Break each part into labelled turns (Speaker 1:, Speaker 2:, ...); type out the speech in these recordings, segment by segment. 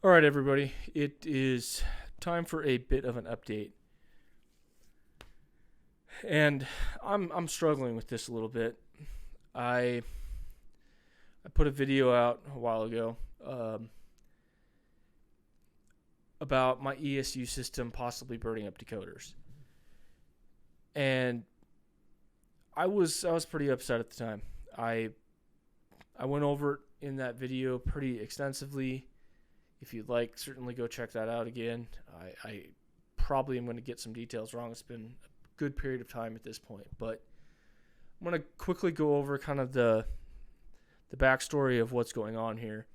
Speaker 1: All right, everybody. It is time for a bit of an update, and I'm struggling with this a little bit. I put a video out a while ago about my ESU system possibly burning up decoders, and I was pretty upset at the time. I went over it in that video pretty extensively. If you'd like, certainly go check that out again. I probably am going to get some details wrong. It's been a good period of time at this point, but I'm going to quickly go over kind of the backstory of what's going on here,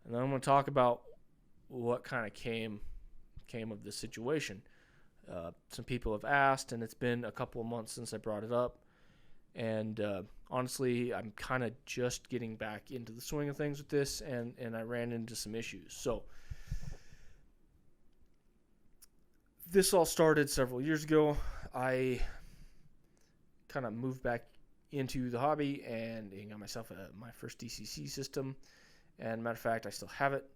Speaker 1: and then I'm going to talk about what kind of came of this situation. Some people have asked, and it's been a couple of months since I brought it up, and honestly, I'm kind of just getting back into the swing of things with this, and I ran into some issues. So this all started several years ago. I kind of moved back into the hobby and got myself my first DCC system. And matter of fact, I still have it.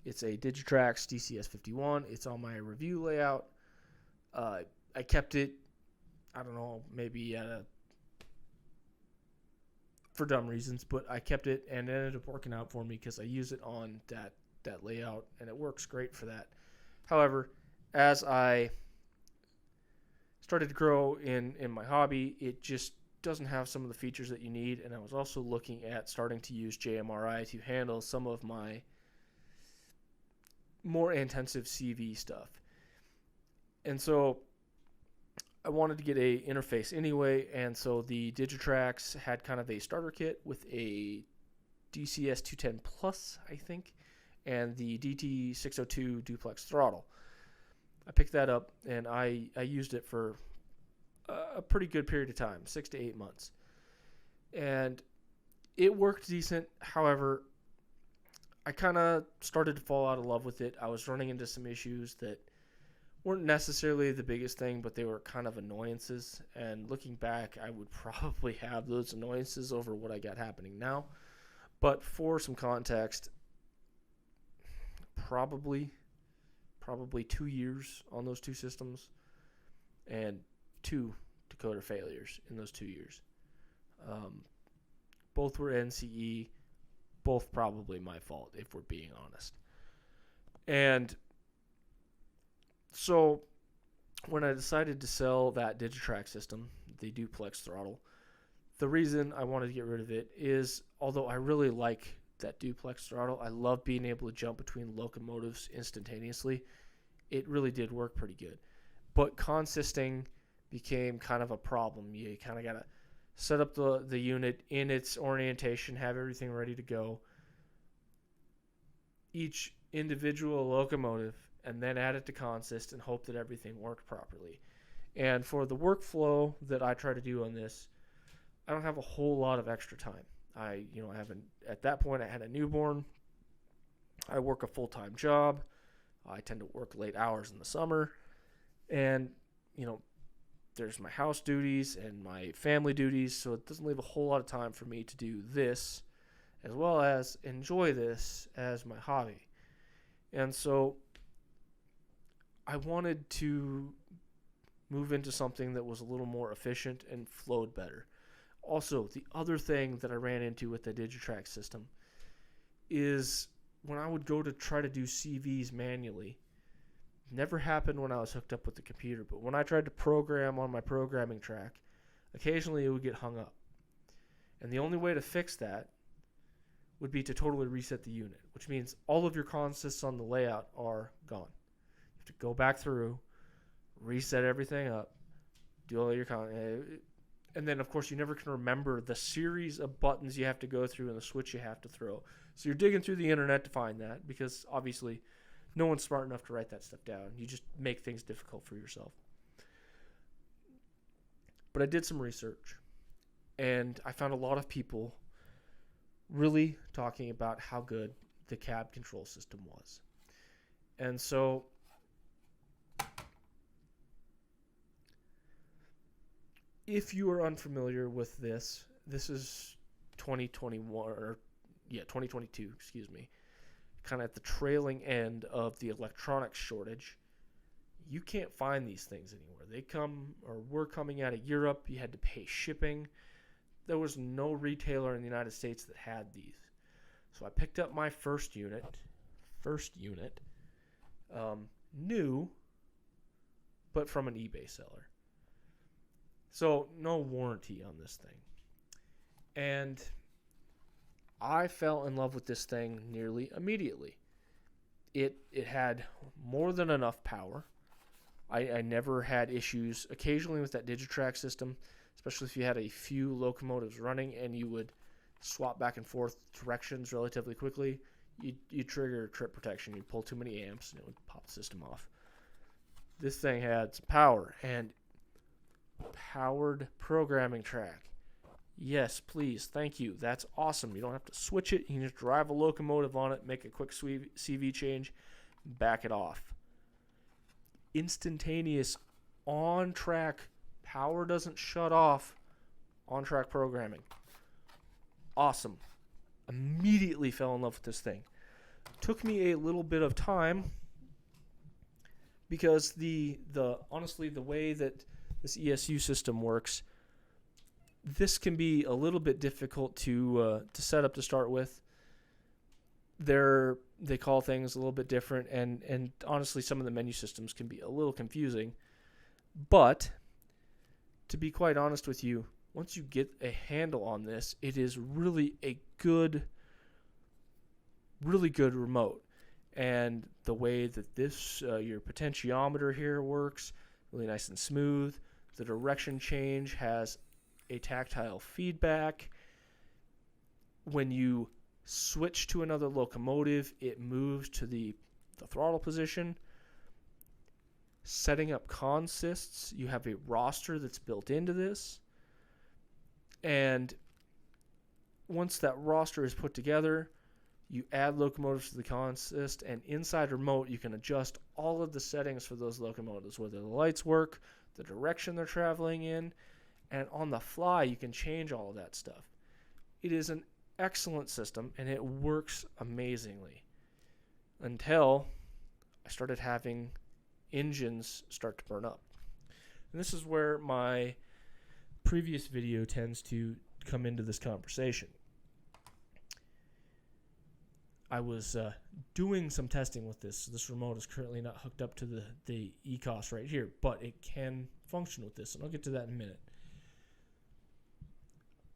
Speaker 1: It's a Digitrax DCS51. It's on my review layout. I kept it, I don't know, maybe for dumb reasons, but I kept it and it ended up working out for me because I use it on that layout and it works great for that. However, as I started to grow in my hobby, it just doesn't have some of the features that you need, and I was also looking at starting to use JMRI to handle some of my more intensive CV stuff. And so I wanted to get a interface anyway, and so the Digitrax had kind of a starter kit with a DCS 210 Plus, I think, and the DT602 duplex throttle. I picked that up, and I used it for a pretty good period of time, 6 to 8 months. And it worked decent. However, I kind of started to fall out of love with it. I was running into some issues that weren't necessarily the biggest thing, but they were kind of annoyances. And looking back, I would probably have those annoyances over what I got happening now. But for some context, probably 2 years on those two systems and 2 decoder failures in those 2 years. Both were NCE, both probably my fault, if we're being honest. And so when I decided to sell that Digitrax system, the duplex throttle, the reason I wanted to get rid of it is, although I really like that duplex throttle, I love being able to jump between locomotives instantaneously. It really did work pretty good. But consisting became kind of a problem. You kind of got to set up the unit in its orientation, have everything ready to go, each individual locomotive, and then add it to consist and hope that everything worked properly. And for the workflow that I try to do on this, I don't have a whole lot of extra time. At that point I had a newborn. I work a full-time job. I tend to work late hours in the summer. And, there's my house duties and my family duties, so it doesn't leave a whole lot of time for me to do this, as well as enjoy this as my hobby. And so I wanted to move into something that was a little more efficient and flowed better. Also, the other thing that I ran into with the Digitrax system is when I would go to try to do CVs manually, never happened when I was hooked up with the computer, but when I tried to program on my programming track, occasionally it would get hung up. And the only way to fix that would be to totally reset the unit, which means all of your consists on the layout are gone. You have to go back through, reset everything up, do all your and then, of course, you never can remember the series of buttons you have to go through and the switch you have to throw. So you're digging through the internet to find that, because obviously no one's smart enough to write that stuff down. You just make things difficult for yourself. But I did some research, and I found a lot of people really talking about how good the cab control system was. And so if you are unfamiliar with this is 2022, kind of at the trailing end of the electronics shortage. You can't find these things anywhere. They come, or were coming out of Europe. You had to pay shipping. There was no retailer in the United States that had these. So I picked up my first unit, new, but from an eBay seller. So no warranty on this thing. And I fell in love with this thing nearly immediately. It had more than enough power. I never had issues occasionally with that Digitrack system, especially if you had a few locomotives running and you would swap back and forth directions relatively quickly. You'd trigger trip protection. You'd pull too many amps and it would pop the system off. This thing had some power and powered programming track. Yes, please. Thank you. That's awesome. You don't have to switch it. You can just drive a locomotive on it, make a quick CV change, back it off. Instantaneous on-track, power doesn't shut off, on-track programming. Awesome. Immediately fell in love with this thing. Took me a little bit of time because honestly the way that this ESU system works, this can be a little bit difficult to set up to start with. They call things a little bit different, and honestly, some of the menu systems can be a little confusing. But to be quite honest with you, once you get a handle on this, it is really a really good remote. And the way that this your potentiometer here works, really nice and smooth. The direction change has a tactile feedback. When you switch to another locomotive, it moves to the throttle position. Setting up consists, you have a roster that's built into this. And once that roster is put together, you add locomotives to the consist, and inside remote you can adjust all of the settings for those locomotives, whether the lights work, the direction they're traveling in, and on the fly you can change all of that stuff. It is an excellent system, and it works amazingly until I started having engines start to burn up. And this is where my previous video tends to come into this conversation. I was doing some testing with this. This remote is currently not hooked up to the ECOS right here, but it can function with this, and I'll get to that in a minute.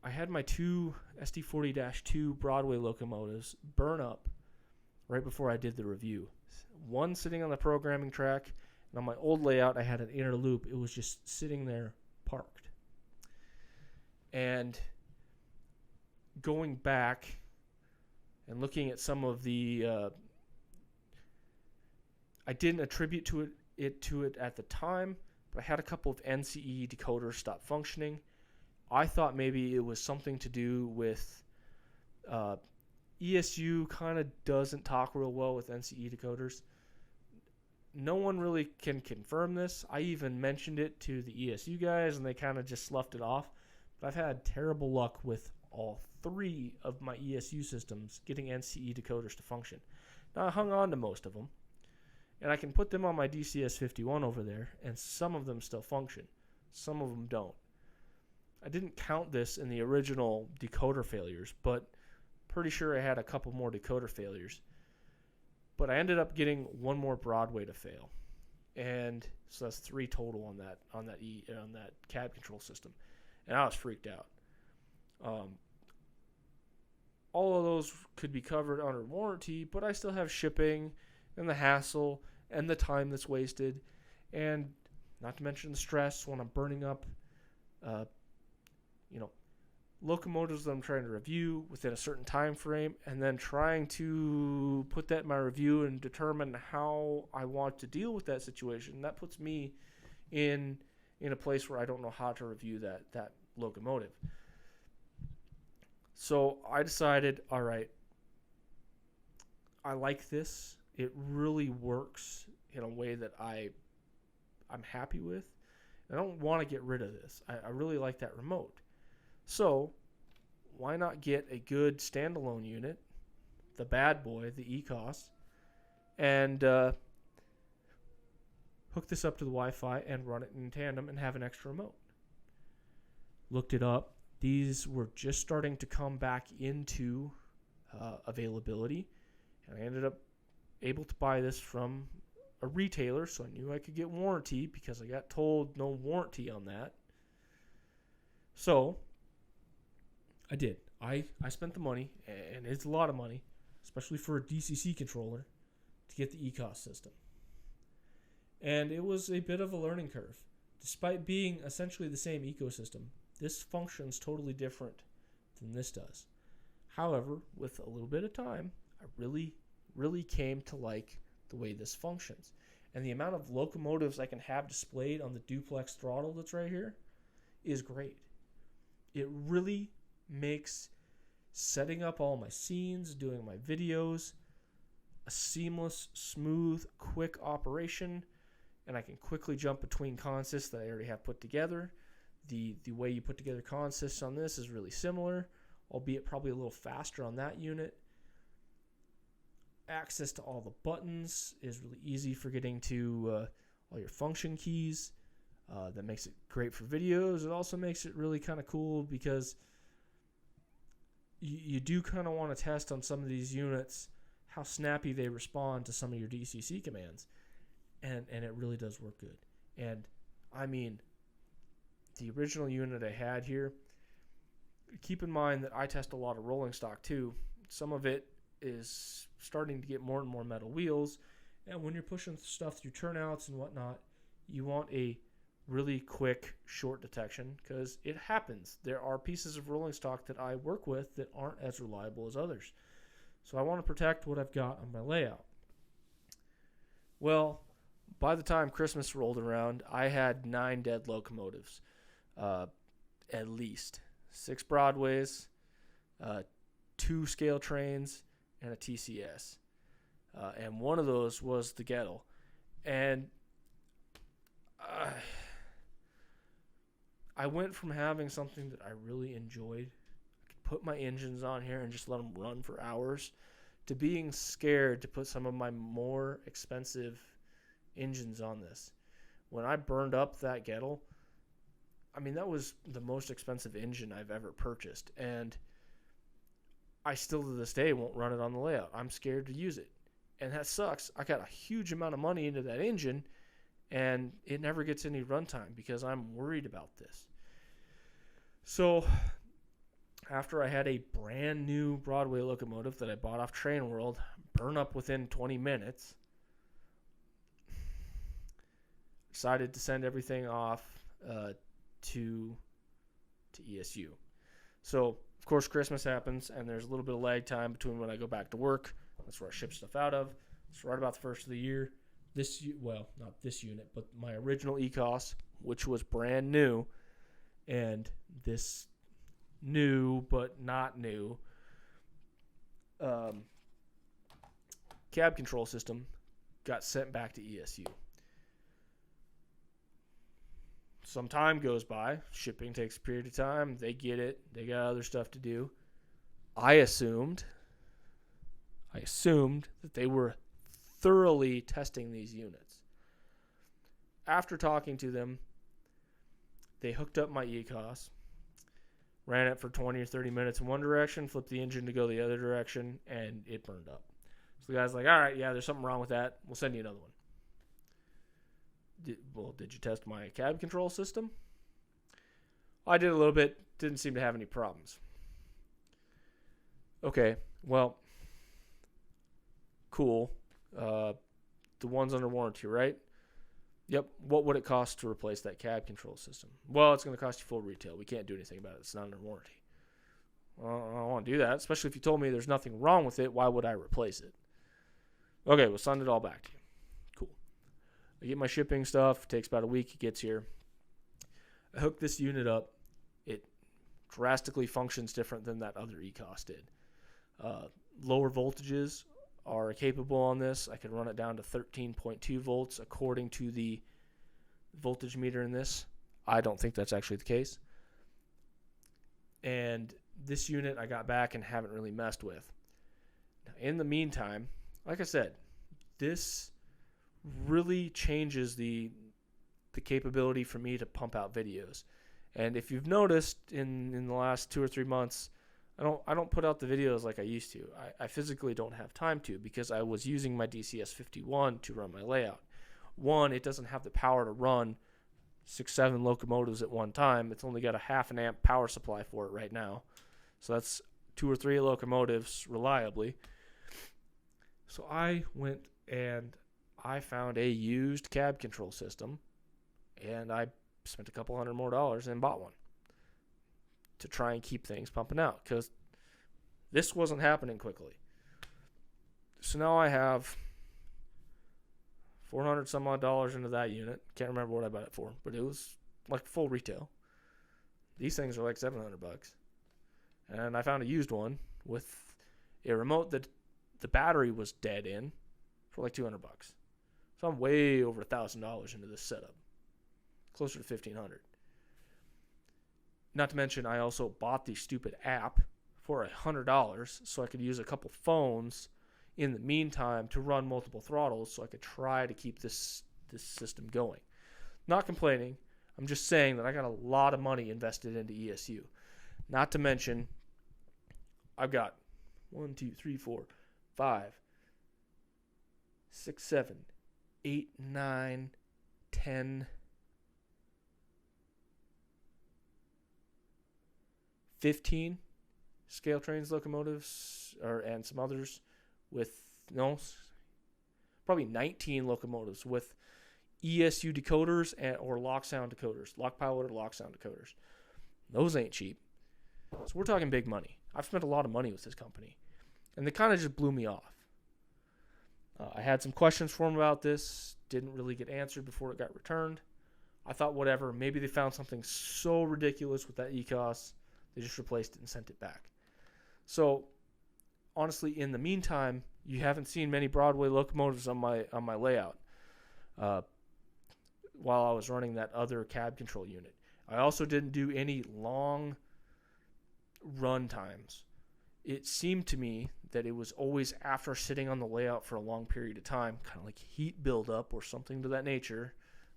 Speaker 1: I had my two SD40-2 Broadway locomotives burn up right before I did the review. One sitting on the programming track, and on my old layout I had an inner loop. It was just sitting there parked. And going back and looking at some of the I didn't attribute it to it at the time, but I had a couple of NCE decoders stop functioning. I thought maybe it was something to do with ESU kind of doesn't talk real well with NCE decoders. No one really can confirm this. I even mentioned it to the ESU guys, and they kind of just sloughed it off. But I've had terrible luck with all three of my ESU systems getting NCE decoders to function. Now, I hung on to most of them, and I can put them on my DCS51 over there, and some of them still function. Some of them don't. I didn't count this in the original decoder failures, but pretty sure I had a couple more decoder failures. But I ended up getting one more Broadway to fail, and so that's 3 total on that cab control system, and I was freaked out. All of those could be covered under warranty, but I still have shipping and the hassle and the time that's wasted, and not to mention the stress when I'm burning up locomotives that I'm trying to review within a certain time frame, and then trying to put that in my review and determine how I want to deal with that situation. That puts me in a place where I don't know how to review that locomotive. So I decided, all right, I like this. It really works in a way that I'm happy with. I don't want to get rid of this. I really like that remote. So why not get a good standalone unit the bad boy, the ECOS, and hook this up to the Wi-Fi and run it in tandem and have an extra remote. Looked it up. These were just starting to come back into availability, and I ended up able to buy this from a retailer, so I knew I could get warranty because I got told no warranty on that. So I did. I spent the money, and it's a lot of money, especially for a DCC controller, to get the ECOS system. And it was a bit of a learning curve. Despite being essentially the same ecosystem, this functions totally different than this does. However, with a little bit of time, I really came to like the way this functions. And the amount of locomotives I can have displayed on the duplex throttle that's right here is great. It really makes setting up all my scenes, doing my videos, a seamless, smooth, quick operation, and I can quickly jump between consists that I already have put together. The way you put together consists on this is really similar, albeit probably a little faster on that unit. Access to all the buttons is really easy for getting to all your function keys. That makes it great for videos. It also makes it really kind of cool because you do kind of want to test on some of these units how snappy they respond to some of your DCC commands. And it really does work good. And I mean, the original unit I had here, keep in mind that I test a lot of rolling stock too. Some of it is starting to get more and more metal wheels, and when you're pushing stuff through turnouts and whatnot, you want a really quick, short detection because it happens. There are pieces of rolling stock that I work with that aren't as reliable as others. So I want to protect what I've got on my layout. Well, by the time Christmas rolled around, I had 9 dead locomotives, at least 6 Broadways, 2 scale trains, and a TCS. And one of those was the Gettle. And I went from having something that I really enjoyed, I could put my engines on here and just let them run for hours, to being scared to put some of my more expensive engines on this. When I burned up that Gettle, I mean, that was the most expensive engine I've ever purchased, and I still to this day won't run it on the layout. I'm scared to use it, and that sucks. I got a huge amount of money into that engine, and it never gets any runtime because I'm worried about this. So after I had a brand new Broadway locomotive that I bought off Train World burn up within 20 minutes, decided to send everything off to ESU. So, of course, Christmas happens, and there's a little bit of lag time between when I go back to work. That's where I ship stuff out of. It's right about the first of the year. Not this unit, but my original ECOS, which was brand new, and this new but not new cab control system got sent back to ESU. Some time goes by. Shipping takes a period of time. They get it. They got other stuff to do. I assumed that they were thoroughly testing these units. After talking to them, they hooked up my ECOS, ran it for 20 or 30 minutes in one direction, flipped the engine to go the other direction, and it burned up. So the guy's like, all right, yeah, there's something wrong with that. We'll send you another one. Did you test my cab control system? I did a little bit. Didn't seem to have any problems. Okay, well, cool. The one's under warranty, right? Yep. What would it cost to replace that cab control system? Well, it's going to cost you full retail. We can't do anything about it. It's not under warranty. Well, I don't want to do that, especially if you told me there's nothing wrong with it. Why would I replace it? Okay, we'll send it all back to you. Cool. I get my shipping stuff. It takes about a week. It gets here. I hook this unit up. It drastically functions different than that other ECOS did. Lower voltages are capable on this. I can run it down to 13.2 volts according to the voltage meter in this. I don't think that's actually the case. And this unit I got back and haven't really messed with. Now, In the meantime, like I said, this really changes the capability for me to pump out videos. And if you've noticed in the last 2 or 3 months, I don't put out the videos like I used to. I physically don't have time to, because I was using my DCS 51 to run my layout. One, it doesn't have the power to run 6-7 locomotives at one time. It's only got a half an amp power supply for it right now. So that's 2 or 3 locomotives reliably. So I went and I found a used cab control system, and I spent a couple $100 more and bought one to try and keep things pumping out, because this wasn't happening quickly. So now I have $400 some odd into that unit. Can't remember what I bought it for, but it was like full retail. These things are like $700. And I found a used one with a remote that the battery was dead in for like $200. So I'm way over $1,000 into this setup. Closer to $1,500. Not to mention, I also bought the stupid app for $100 so I could use a couple phones in the meantime to run multiple throttles, so I could try to keep this system going. Not complaining. I'm just saying that I got a lot of money invested into ESU. Not to mention, I've got 1, 2, 3, 4, 5, 6, 7, 8, 9, 10, 15 scale trains locomotives, and some others with, probably 19 locomotives with ESU decoders or lock sound decoders, lock pilot or lock sound decoders. Those ain't cheap. So we're talking big money. I've spent a lot of money with this company, and they kind of just blew me off. I had some questions for them about this, didn't really get answered before it got returned. I thought, whatever, maybe they found something so ridiculous with that ECOS, they just replaced it and sent it back. So, honestly, in the meantime, you haven't seen many Broadway locomotives on my layout while I was running that other cab control unit. I also didn't do any long run times. It seemed to me that it was always after sitting on the layout for a long period of time, kind of like heat buildup or something to that nature.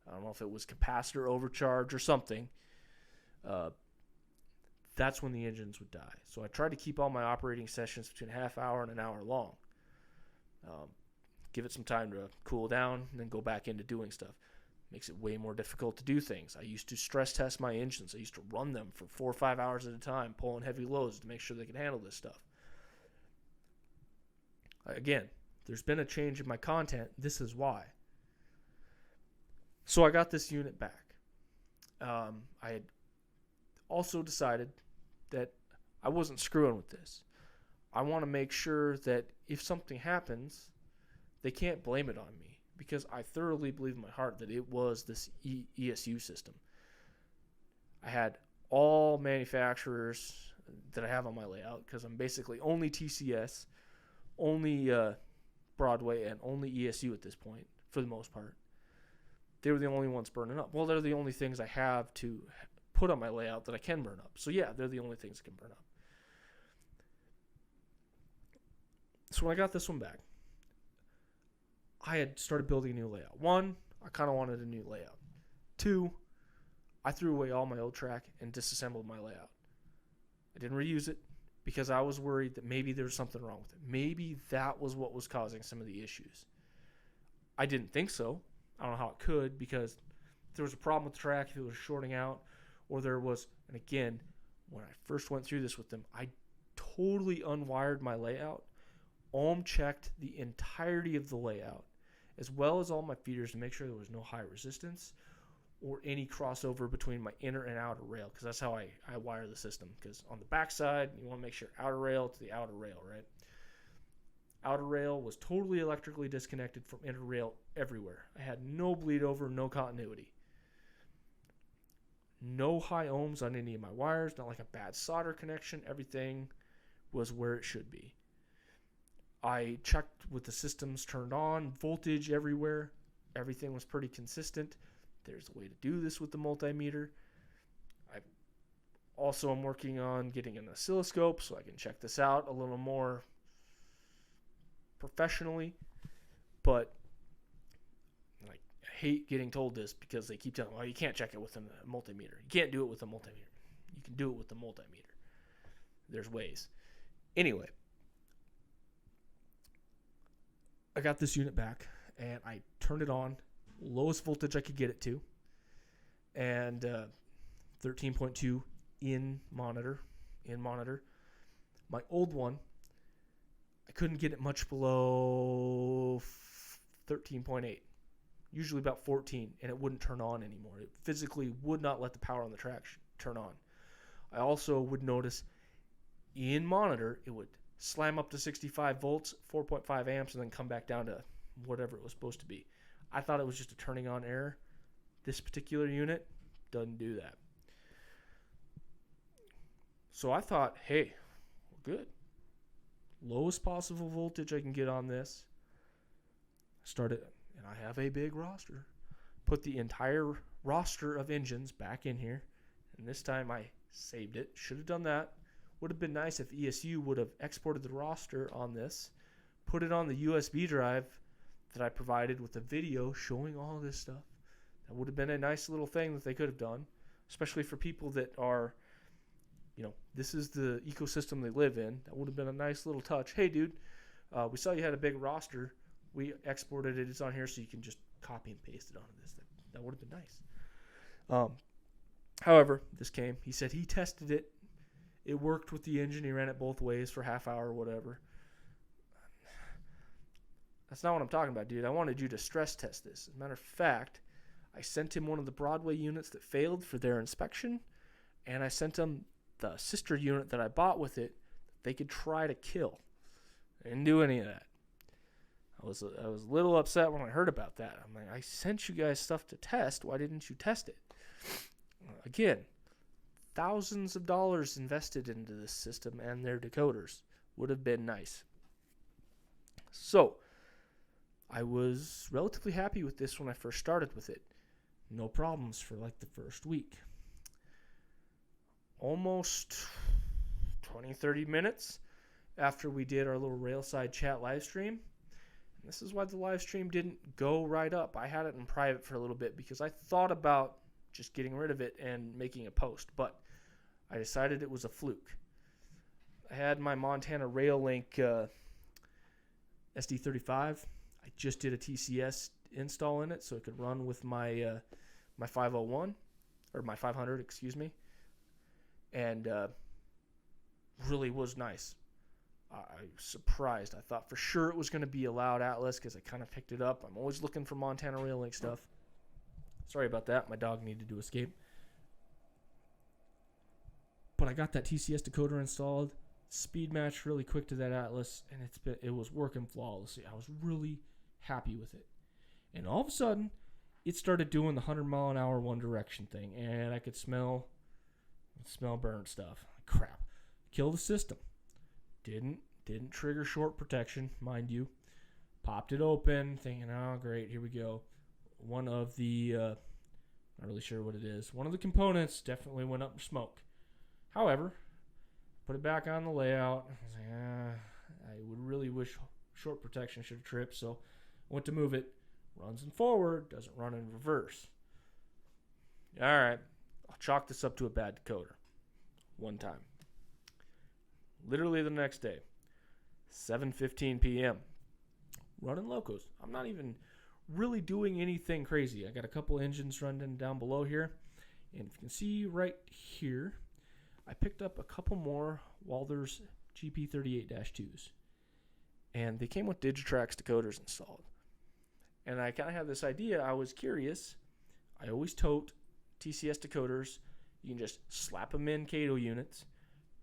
Speaker 1: I don't know if it was capacitor overcharge or something. That's when the engines would die. So I tried to keep all my operating sessions between a half hour and an hour long. Give it some time to cool down and then go back into doing stuff. Makes it way more difficult to do things. I used to stress test my engines. I used to run them for 4 or 5 hours at a time, pulling heavy loads to make sure they could handle this stuff. Again, there's been a change in my content. This is why. So I got this unit back. I had also decided that I wasn't screwing with this. I want to make sure that if something happens, they can't blame it on me, because I thoroughly believe in my heart that it was this ESU system. I had all manufacturers that I have on my layout, because I'm basically only TCS, only Broadway, and only ESU at this point, for the most part. They were the only ones burning up. Well, they're the only things I have to put on my layout that I can burn up. So yeah, they're the only things that can burn up. So when I got this one back, I had started building a new layout. 1, I kind of wanted a new layout. 2, I threw away all my old track and disassembled my layout. I didn't reuse it because I was worried that maybe there was something wrong with it. Maybe that was what was causing some of the issues. I didn't think so. I don't know how it could, because if there was a problem with the track, if it was shorting out, or there was, and again, when I first went through this with them, I totally unwired my layout, ohm checked the entirety of the layout, as well as all my feeders to make sure there was no high resistance or any crossover between my inner and outer rail, because that's how I wire the system. Because on the back side, you want to make sure outer rail to the outer rail, right? Outer rail was totally electrically disconnected from inner rail everywhere. I had no bleed over, no continuity. No high ohms on any of my wires, not like a bad solder connection. Everything was where it should be. I checked with the systems turned on, voltage everywhere. Everything was pretty consistent. There's a way to do this with the multimeter. I also am working on getting an oscilloscope so I can check this out a little more professionally, but like I hate getting told this because they keep telling me, oh, you can't check it with a multimeter. You can't do it with a multimeter. You can do it with the multimeter. There's ways. Anyway, I got this unit back and I turned it on, lowest voltage I could get it to, and 13.2 in monitor. My old one, I couldn't get it much below 13.8, usually about 14, and it wouldn't turn on anymore. It physically would not let the power on the track turn on. I also would notice in monitor, it would slam up to 65 volts, 4.5 amps, and then come back down to whatever it was supposed to be. I thought it was just a turning on error. This particular unit doesn't do that. So I thought, hey, we're good. Lowest possible voltage I can get on this. Started, and I have a big roster. Put the entire roster of engines back in here. And this time I saved it. Should have done that. Would have been nice if ESU would have exported the roster on this, put it on the USB drive that I provided with a video showing all this stuff. That would have been a nice little thing that they could have done, especially for people that are, this is the ecosystem they live in. That would have been a nice little touch. Hey, dude, we saw you had a big roster. We exported it. It's on here, so you can just copy and paste it onto this. That would have been nice. However, this came. He said he tested it. It worked with the engine. He ran it both ways for half hour or whatever. That's not what I'm talking about, dude. I wanted you to stress test this. As a matter of fact, I sent him one of the Broadway units that failed for their inspection, and I sent him the sister unit that I bought with it that they could try to kill. I didn't do any of that. I was a little upset when I heard about that. I'm like, I sent you guys stuff to test. Why didn't you test it? Again, thousands of dollars invested into this system and their decoders. Would have been nice. So, I was relatively happy with this when I first started with it. No problems for like the first week. Almost 20-30 minutes after we did our little Railside chat live stream. And this is why the live stream didn't go right up. I had it in private for a little bit because I thought about just getting rid of it and making a post, but I decided it was a fluke. I had my Montana Rail Link SD35. I just did a TCS install in it so it could run with my my 501 or my 500, excuse me, and really was nice. I was surprised. I thought for sure it was going to be a loud Atlas because I kind of picked it up. I'm always looking for Montana Rail Link stuff. Sorry about that. My dog needed to escape. But I got that TCS decoder installed, speed matched really quick to that Atlas, and it was working flawlessly. I was really happy with it. And all of a sudden, it started doing the 100-mile-an-hour one direction thing, and I could smell burnt stuff. Crap. Kill the system. Didn't trigger short protection, mind you. Popped it open, thinking, oh, great, here we go. One of the, not really sure what it is. One of the components definitely went up in smoke. However, put it back on the layout. I was like, I would really wish short protection should have tripped, so I went to move it. Runs in forward, doesn't run in reverse. All right, I'll chalk this up to a bad decoder. One time. Literally the next day, 7:15 p.m. Running locos. I'm not even really doing anything crazy. I got a couple engines running down below here. And if you can see right here, I picked up a couple more Walthers GP38-2s. And they came with Digitrax decoders installed. And I kind of had this idea. I was curious. I always tote TCS decoders. You can just slap them in Cato units.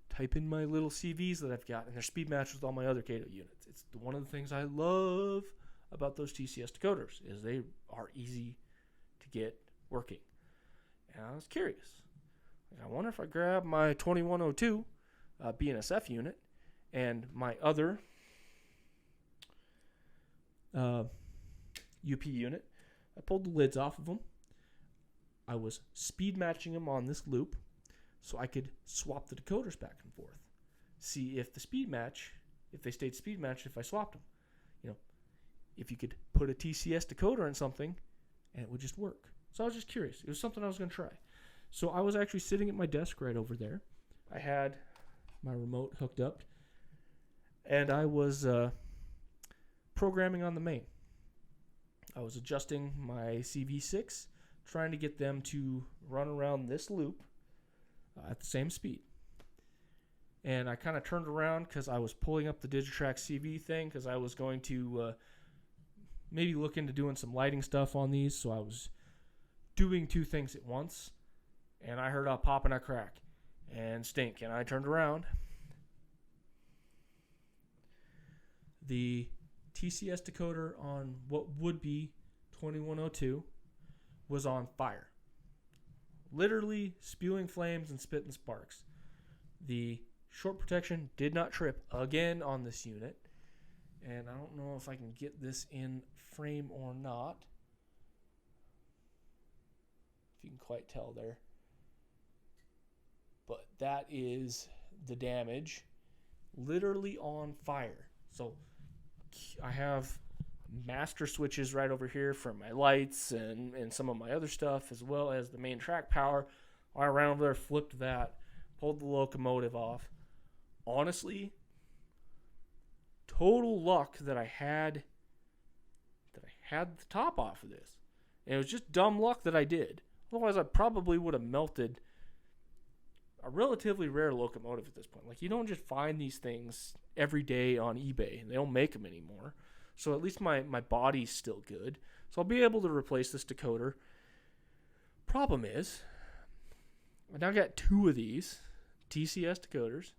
Speaker 1: Type in my little CVs that I've got, and they're speed matched with all my other Cato units. It's one of the things I love about those TCS decoders is they are easy to get working. And I was curious. I wonder if I grab my 2102 BNSF unit and my other UP unit. I pulled the lids off of them. I was speed matching them on this loop so I could swap the decoders back and forth. See if the speed match, if they stayed speed matched if I swapped them. if you could put a TCS decoder in something and it would just work. So I was just curious. It was something I was going to try. So I was actually sitting at my desk right over there. I had my remote hooked up, and I was programming on the main. I was adjusting my CV6, trying to get them to run around this loop at the same speed. And I kind of turned around because I was pulling up the Digitrack CV thing because I was going to maybe look into doing some lighting stuff on these. So I was doing two things at once, and I heard a pop and a crack and stink, and I turned around. The TCS decoder on what would be 2102 was on fire. Literally spewing flames and spitting sparks. The short protection did not trip again on this unit. And I don't know if I can get this in frame or not. If you can quite tell there. But that is the damage. Literally on fire. So I have master switches right over here for my lights and some of my other stuff, as well as the main track power. I ran over there, flipped that, pulled the locomotive off. Honestly, total luck that I had the top off of this. And it was just dumb luck that I did. Otherwise, I probably would have melted a relatively rare locomotive at this point. Like, you don't just find these things every day on eBay. They don't make them anymore. So at least my body's still good. So I'll be able to replace this decoder. Problem is, I now got two of these TCS decoders.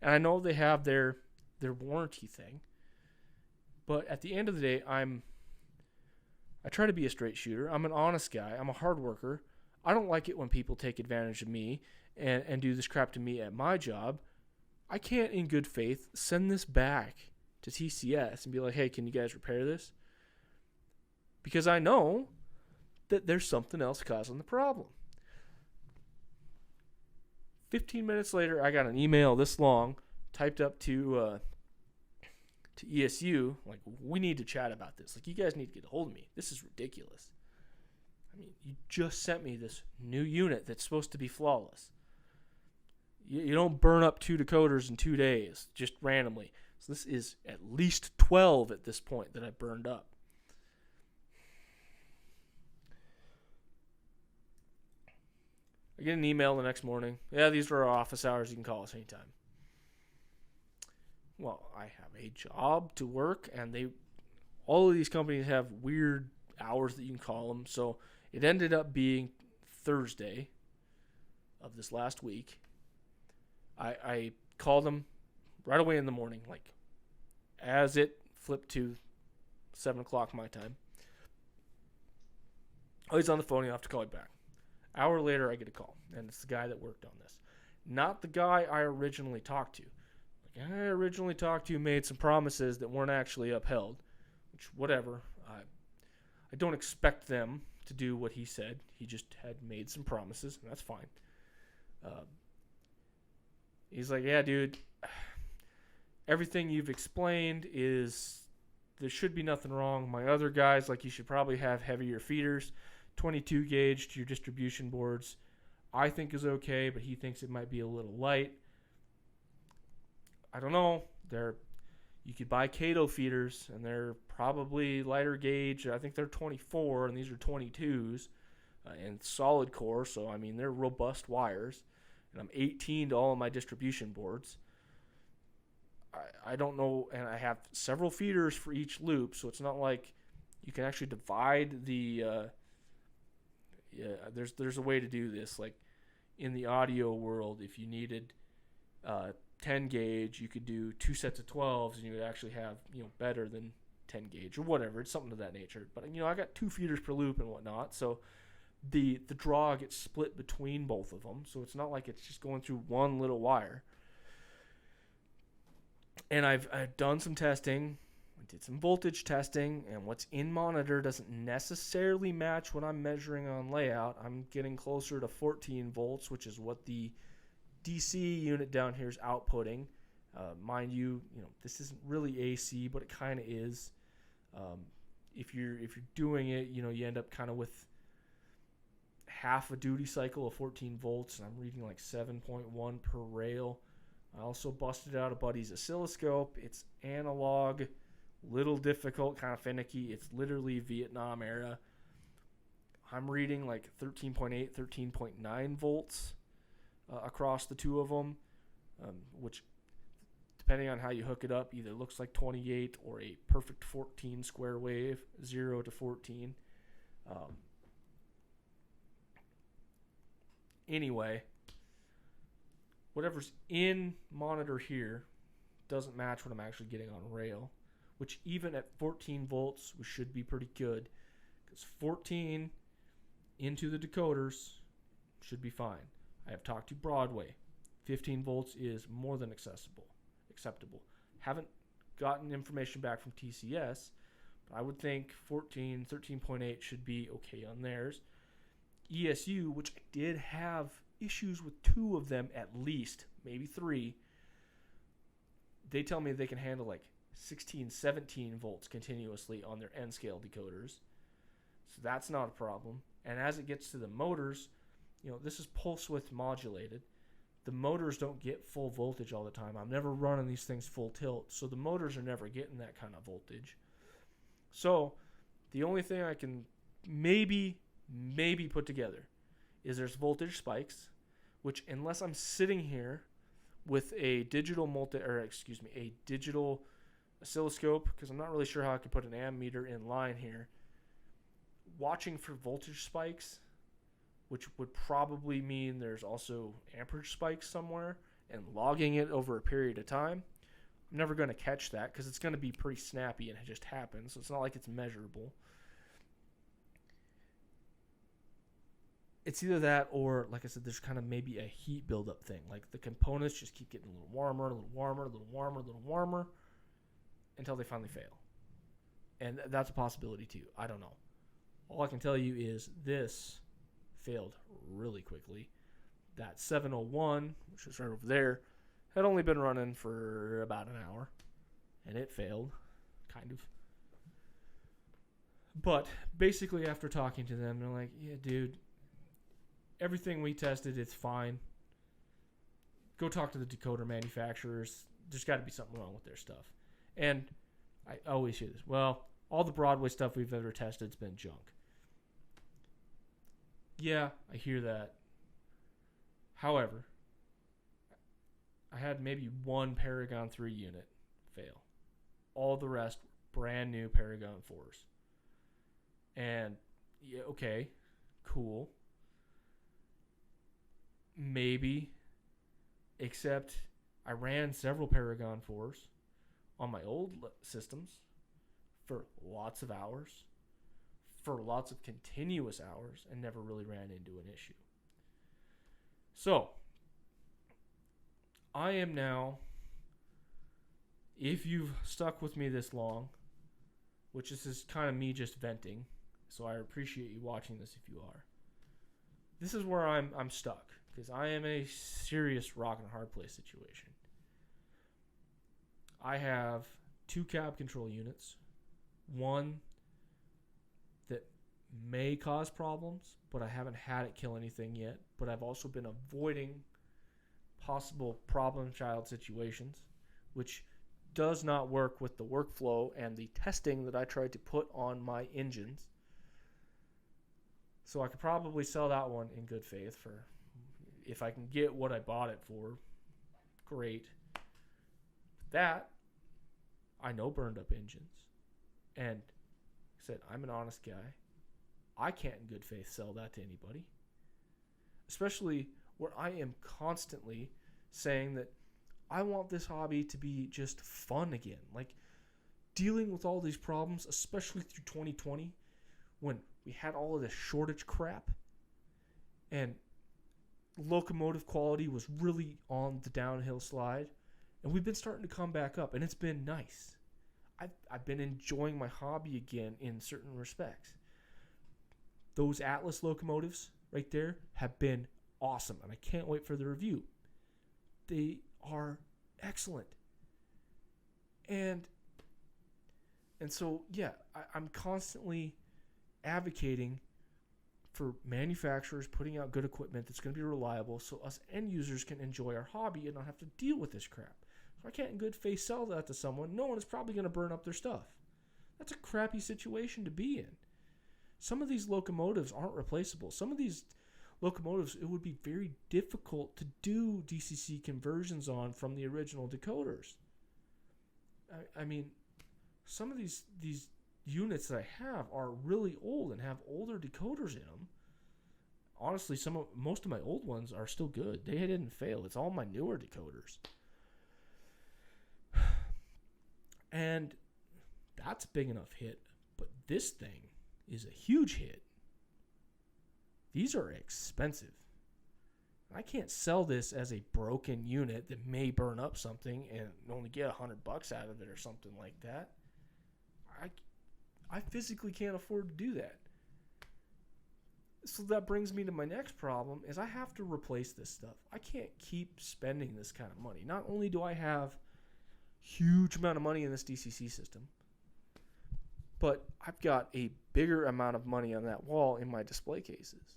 Speaker 1: And I know they have their warranty thing. But at the end of the day, I try to be a straight shooter. I'm an honest guy. I'm a hard worker. I don't like it when people take advantage of me and do this crap to me at my job. I can't, in good faith, send this back to TCS and be like, hey, can you guys repair this? Because I know that there's something else causing the problem. 15 minutes later, I got an email this long, typed up to ESU, like, we need to chat about this. Like, you guys need to get a hold of me. This is ridiculous. I mean, you just sent me this new unit that's supposed to be flawless. You don't burn up 2 decoders in 2 days, just randomly. So this is at least 12 at this point that I burned up. I get an email the next morning. Yeah, these are our office hours. You can call us anytime. Well, I have a job to work, and all of these companies have weird hours that you can call them. So it ended up being Thursday of this last week. I called them right away in the morning, like as it flipped to 7 o'clock my time. Oh, he's on the phone. He'll have to call you back. Hour later, I get a call, and it's the guy that worked on this. Not the guy I originally talked to. The guy I originally talked to made some promises that weren't actually upheld, which, whatever. I don't expect them to do what he said. He just had made some promises, and that's fine. He's like, yeah, dude, everything you've explained is, there should be nothing wrong. My other guys, like, you should probably have heavier feeders. 22 gauge to your distribution boards, I think is okay, but he thinks it might be a little light. I don't know. You could buy Cato feeders, and they're probably lighter gauge. I think they're 24, and these are 22s, and solid core. So, I mean, they're robust wires. And I'm 18 to all of my distribution boards. I don't know, and I have several feeders for each loop, so it's not like you can actually divide the... there's a way to do this. Like, in the audio world, if you needed 10 gauge, you could do 2 sets of 12s, and you would actually have, better than 10 gauge or whatever. It's something of that nature. But, I got 2 feeders per loop and whatnot, so the draw gets split between both of them, so it's not like it's just going through one little wire. And I've done some testing. I did some voltage testing, and what's in monitor doesn't necessarily match what I'm measuring on layout. I'm getting closer to 14 volts, which is what the DC unit down here is outputting. Mind you, this isn't really AC, but it kind of is. if you're doing it, you end up kind of with half a duty cycle of 14 volts, and I'm reading like 7.1 per rail. I also busted out a buddy's oscilloscope. It's analog, little difficult, kind of finicky. It's literally Vietnam era. I'm reading like 13.8, 13.9 volts across the two of them, which, depending on how you hook it up, either looks like 28 or a perfect 14 square wave, 0 to 14. Anyway, whatever's in monitor here doesn't match what I'm actually getting on rail, which even at 14 volts, we should be pretty good, because 14 into the decoders should be fine. I have talked to Broadway. 15 volts is more than acceptable. Haven't gotten information back from TCS, but I would think 14, 13.8 should be okay on theirs. ESU, which I did have issues with 2 of them at least, maybe 3, they tell me they can handle like 16, 17 volts continuously on their N-scale decoders. So that's not a problem. And as it gets to the motors, this is pulse width modulated. The motors don't get full voltage all the time. I'm never running these things full tilt, so the motors are never getting that kind of voltage. So the only thing I can maybe put together is there's voltage spikes, which unless I'm sitting here with a digital digital oscilloscope, because I'm not really sure how I could put an ammeter in line here, watching for voltage spikes, which would probably mean there's also amperage spikes somewhere, and logging it over a period of time, I'm never going to catch that because it's going to be pretty snappy and it just happens. So it's not like it's measurable. It's either that or, like I said, there's kind of maybe a heat buildup thing. Like the components just keep getting a little warmer, a little warmer, a little warmer, a little warmer until they finally fail. And that's a possibility too. I don't know. All I can tell you is this failed really quickly. That 701, which is right over there, had only been running for about an hour, and it failed, kind of. But basically, after talking to them, they're like, yeah, dude, everything we tested, it's fine. Go talk to the decoder manufacturers. There's got to be something wrong with their stuff. And I always hear this. Well, all the Broadway stuff we've ever tested has been junk. Yeah, I hear that. However, I had maybe one Paragon 3 unit fail. All the rest, brand new Paragon 4s. And, yeah, okay, cool. Maybe, except I ran several Paragon 4s on my old systems for lots of hours, for lots of continuous hours, and never really ran into an issue. So, I am now, if you've stuck with me this long, which is kind of me just venting, so I appreciate you watching this if you are. This is where I'm stuck, because I am in a serious rock and a hard place situation. I have 2 cab control units, one that may cause problems, but I haven't had it kill anything yet. But I've also been avoiding possible problem child situations, which does not work with the workflow and the testing that I tried to put on my engines. So I could probably sell that one in good faith for, if I can get what I bought it for, great. That, I know burned up engines. And I said, I'm an honest guy. I can't in good faith sell that to anybody. Especially where I am constantly saying that I want this hobby to be just fun again. Like, dealing with all these problems, especially through 2020, when we had all of this shortage crap, and locomotive quality was really on the downhill slide, and we've been starting to come back up, and it's been nice. I've been enjoying my hobby again in certain respects. Those Atlas locomotives right there have been awesome, and I can't wait for the review. They are excellent. And And so, yeah, I'm constantly advocating for manufacturers putting out good equipment that's going to be reliable so us end users can enjoy our hobby and not have to deal with this crap. So I can't in good faith sell that to someone. No one is probably going to burn up their stuff. That's a crappy situation to be in. Some of these locomotives aren't replaceable. Some of these locomotives, it would be very difficult to do DCC conversions on from the original decoders. I mean, some of these units that I have are really old and have older decoders in them. Honestly, most of my old ones are still good. They didn't fail. It's all my newer decoders. And that's a big enough hit. But this thing is a huge hit. These are expensive. I can't sell this as a broken unit that may burn up something and only get $100 out of it or something like that. I physically can't afford to do that. So that brings me to my next problem is I have to replace this stuff. I can't keep spending this kind of money. Not only do I have huge amount of money in this DCC system, but I've got a bigger amount of money on that wall in my display cases.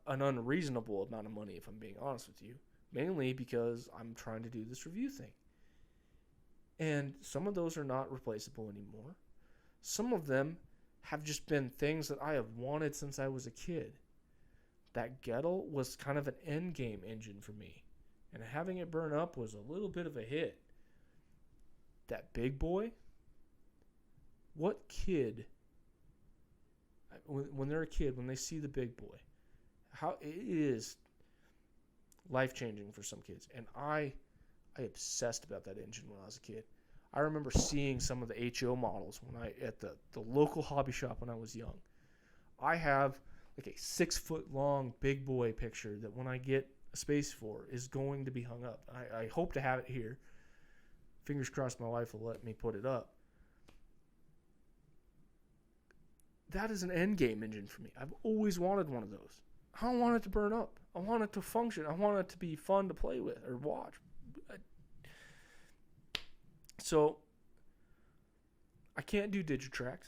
Speaker 1: An unreasonable amount of money, if I'm being honest with you. Mainly because I'm trying to do this review thing. And some of those are not replaceable anymore. Some of them have just been things that I have wanted since I was a kid. That Gettle was kind of an end game engine for me. And having it burn up was a little bit of a hit. That big boy? What kid, when they're a kid, when they see the big boy, how it is life-changing for some kids. And I obsessed about that engine when I was a kid. I remember seeing some of the HO models at the local hobby shop when I was young. I have like a 6-foot-long big boy picture that when I get a space for is going to be hung up. I hope to have it here. Fingers crossed my wife will let me put it up. That is an end game engine for me. I've always wanted one of those. I don't want it to burn up. I want it to function. I want it to be fun to play with or watch. So, I can't do Digitrax.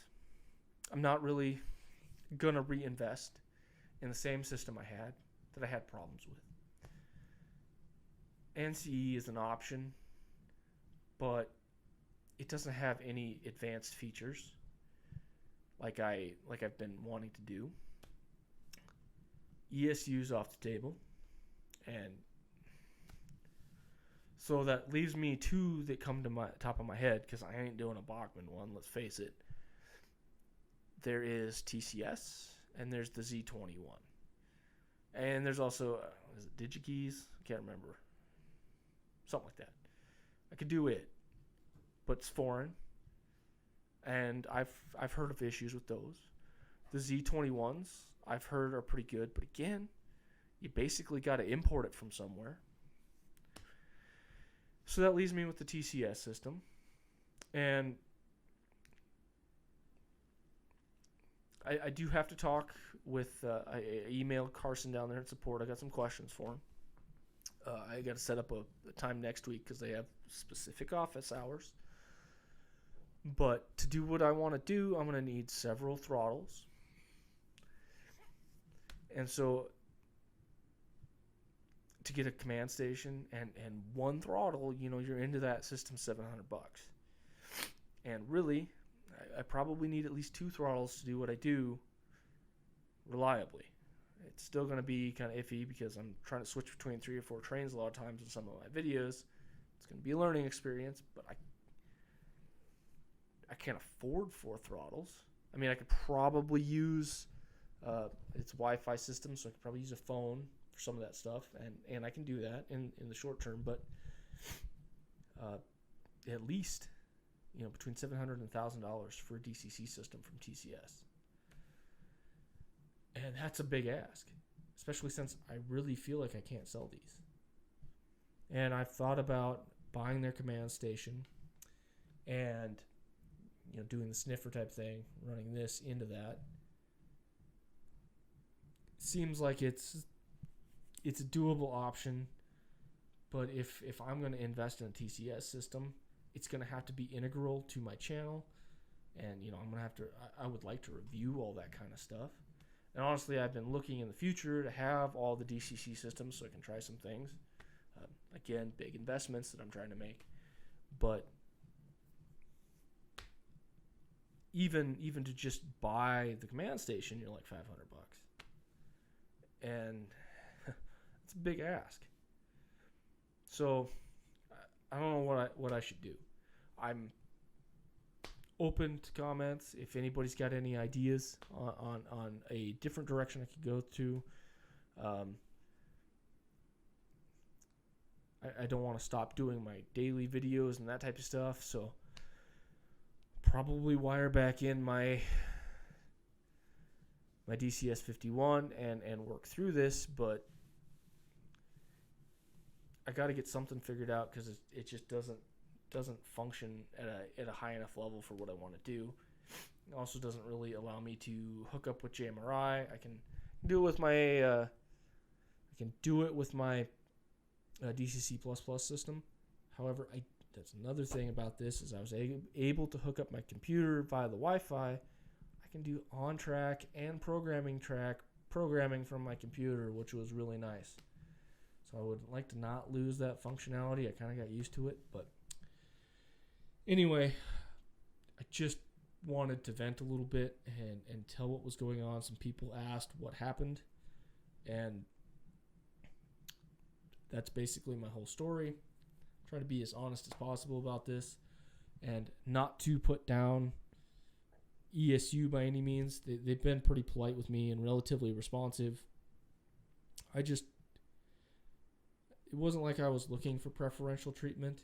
Speaker 1: I'm not really going to reinvest in the same system that I had problems with. NCE is an option, but it doesn't have any advanced features like I've been wanting to do. ESU's off the table, and so that leaves me two that come to my top of my head because I ain't doing a Bachmann one, let's face it. There is TCS, and there's the Z21. And there's also, is it DigiKeys? I can't remember. Something like that. I could do it, but it's foreign. And I've heard of issues with those. The Z21s, I've heard are pretty good, but again, you basically got to import it from somewhere. So that leaves me with the TCS system. And I do have to talk with, I emailed Carson down there in support. I got some questions for him. I got to set up a time next week because they have specific office hours. But to do what I want to do, I'm going to need several throttles. And so to get a command station and one throttle, you're into that system $700. And really, I probably need at least 2 throttles to do what I do reliably. It's still going to be kind of iffy because I'm trying to switch between 3 or 4 trains a lot of times in some of my videos. It's going to be a learning experience, but I can't afford 4 throttles. I mean, I could probably use its Wi-Fi system, so I could probably use a phone for some of that stuff, and I can do that in the short term, but at least between $700 and $1,000 for a DCC system from TCS. And that's a big ask, especially since I really feel like I can't sell these. And I've thought about buying their command station and doing the sniffer type thing, running this into that. Seems like it's a doable option, but if I'm going to invest in a TCS system, it's going to have to be integral to my channel. And, I'm going to have to, I would like to review all that kind of stuff. And honestly, I've been looking in the future to have all the DCC systems so I can try some things. Again, big investments that I'm trying to make. But even to just buy the command station, you're like $500. And it's a big ask. So I don't know what I should do. I'm open to comments. If anybody's got any ideas on a different direction I could go to, I don't want to stop doing my daily videos and that type of stuff, so probably wire back in my DCS 51 and work through this, but I got to get something figured out because it just doesn't function at a high enough level for what I want to do. It also doesn't really allow me to hook up with JMRI. I can do it with my DCC++ system. Programming that's another thing about this is I was able to hook up my computer via the Wi-Fi. I can do on-track and programming from my computer, which was really nice. So I would like to not lose that functionality. I kind of got used to it, but anyway, I just wanted to vent a little bit and tell what was going on. Some people asked what happened, and that's basically my whole story. Try to be as honest as possible about this and not to put down ESU by any means. They've been pretty polite with me and relatively responsive. It wasn't like I was looking for preferential treatment.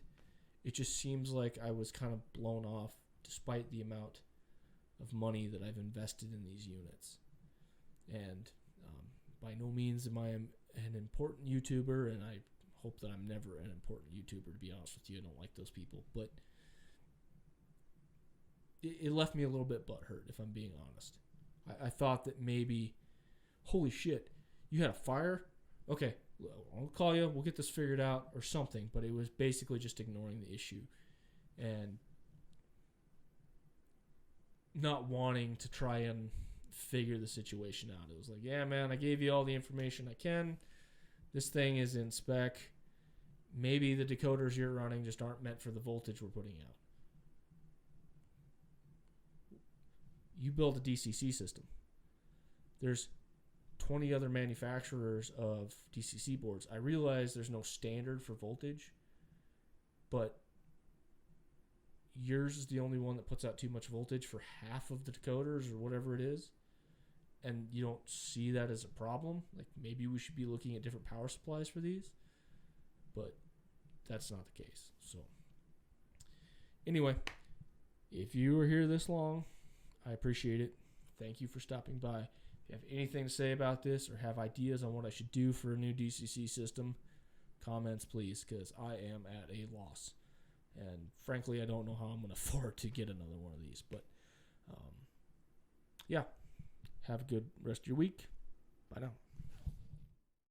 Speaker 1: It just seems like I was kind of blown off despite the amount of money that I've invested in these units. And by no means am I an important YouTuber, and I hope that I'm never an important YouTuber, to be honest with you. I don't like those people. But it left me a little bit butthurt, if I'm being honest. I thought that maybe, holy shit, you had a fire? Okay, I'll call you. We'll get this figured out or something. But it was basically just ignoring the issue and not wanting to try and figure the situation out. It was like, yeah, man, I gave you all the information I can. This thing is in spec. Maybe the decoders you're running just aren't meant for the voltage we're putting out. You build a DCC system. There's 20 other manufacturers of DCC boards. I realize there's no standard for voltage, but yours is the only one that puts out too much voltage for half of the decoders or whatever it is, and you don't see that as a problem. Like, maybe we should be looking at different power supplies for these, but that's not the case. So anyway, if you were here this long, I appreciate it. Thank you for stopping by. If you have anything to say about this or have ideas on what I should do for a new DCC system, comments please, because I am at a loss. And frankly, I don't know how I'm going to afford to get another one of these. But yeah, have a good rest of your week. Bye now.